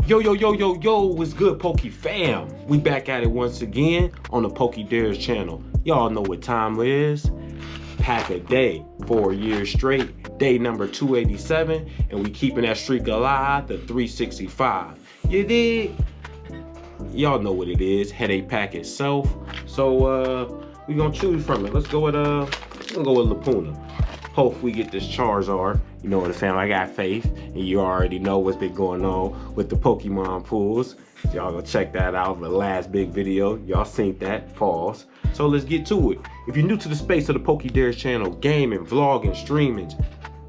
Yo, yo, yo, yo, yo, what's good, Poke fam? We back at it once again on the Poke Dares channel. Y'all know what time it is. Pack a day, 4 years straight, day number 287, and we keeping that streak alive to 365. You dig? Y'all know what it is, headache pack itself. So we gonna choose from it. Let's go with Lapuna. Hope we get this Charizard. You know what the fam, I got faith, and you already know what's been going on with the Pokemon pools. Y'all go check that out, the last big video. Y'all seen that, pause. So let's get to it. If you're new to the space of the Poke Dares channel, gaming, vlogging, streaming,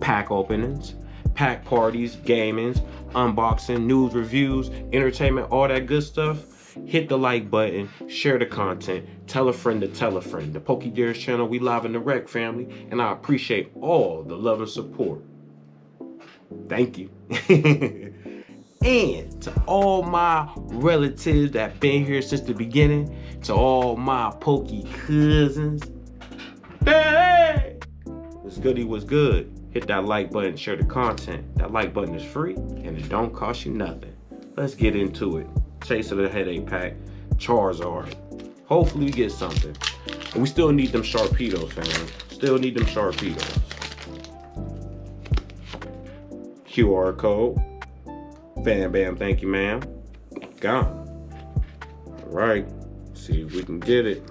pack openings, pack parties, gamings, unboxing, news, reviews, entertainment, all that good stuff, hit the like button, share the content, tell a friend to tell a friend. The Poke Dares channel, we live in the rec family, and I appreciate all the love and support. Thank you. And to all my relatives that been here since the beginning, to all my Poke cousins, hey, what's goody, what's good? Hit that like button, share the content. That like button is free and it don't cost you nothing. Let's get into it. Chase of the headache pack, Charizard. Hopefully we get something. And we still need them Sharpedos, fam. Still need them Sharpedos. QR code. Bam, bam, thank you, ma'am. Gone. All right, see if we can get it.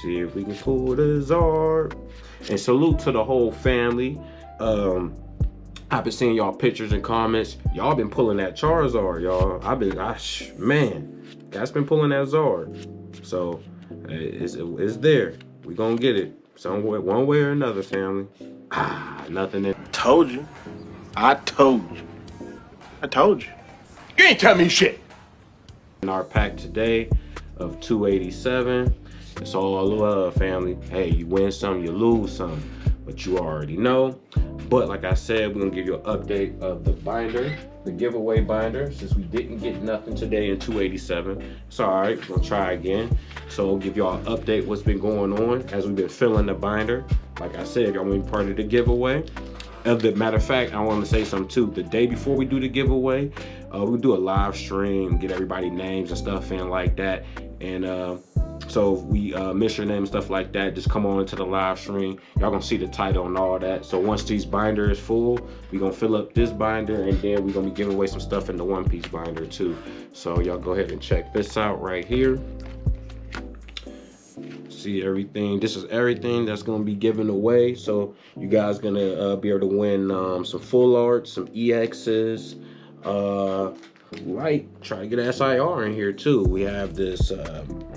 See if we can pull the Zard. And salute to the whole family. I've been seeing y'all pictures and comments. Y'all been pulling that Charizard, y'all. Man, guys been pulling that Zard. So it's there. We gonna get it somewhere, one way or another, family. Nothing in. Told you. I told you. I told you. You ain't tell me shit. In our pack today of 287, it's all love, family. Hey, you win some, you lose some, but you already know. But like I said, we're gonna give you an update of the binder, the giveaway binder, since we didn't get nothing today in 287. It's all right, we're gonna try again. So we'll give y'all an update what's been going on as we've been filling the binder. Like I said, if y'all want to be part of the giveaway. Matter of fact, I want to say something too. The day before we do the giveaway, we'll do a live stream, get everybody names and stuff in like that. And so if we miss your name and stuff like that, just come on into the live stream. Y'all gonna see the title and all that. So once these binder is full, we gonna fill up this binder, and then we're gonna be giving away some stuff in the one piece binder too. So y'all go ahead and check this out right here. See everything. This is everything that's gonna be given away. So you guys gonna be able to win some full arts, some EXs, right, try to get SIR in here too. We have this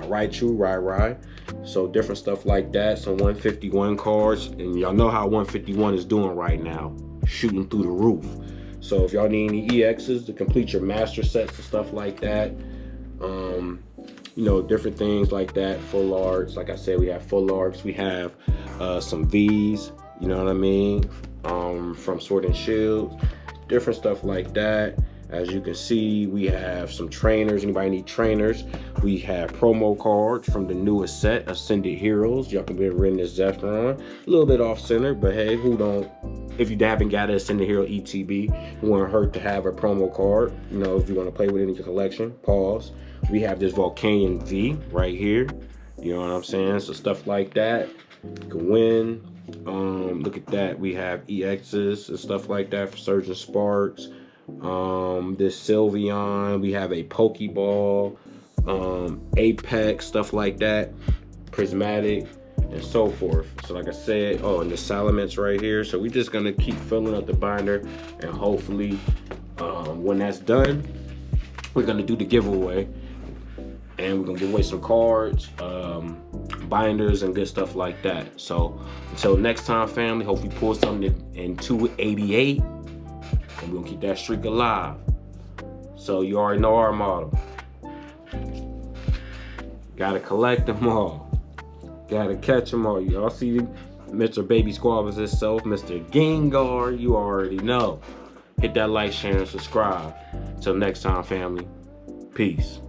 Raichu, so different stuff like that. Some 151 cards, and y'all know how 151 is doing right now, shooting through the roof. So if y'all need any EXs to complete your master sets and stuff like that, you know, different things like that, full arts. Like I said, we have full arts. We have some V's, you know what I mean, from Sword and Shield, different stuff like that. As you can see, we have some trainers. Anybody need trainers? We have promo cards from the newest set, Ascended Heroes. Y'all can be riding this Zephyron. A little bit off center, but hey, who don't? If you haven't got an Ascended Hero ETB, it wouldn't hurt to have a promo card. You know, if you want to play with it in your collection, pause. We have this Volcanion V right here. You know what I'm saying? So stuff like that. You can win. Look at that. We have EXs and stuff like that for Surgeon Sparks. This Sylveon. We have a Pokeball. Apex, stuff like that. Prismatic and so forth. So like I said, and the Salamence right here. So we're just gonna keep filling up the binder, and hopefully when that's done, we're gonna do the giveaway. And we're gonna give away some cards, binders, and good stuff like that. So until next time, family, hope we pull something in 288, and we're gonna keep that streak alive. So you already know our motto. Gotta collect them all. Gotta catch them all. Y'all see Mr. Baby Squabbles himself, Mr. Gengar, you already know. Hit that like, share, and subscribe. Till next time, family. Peace.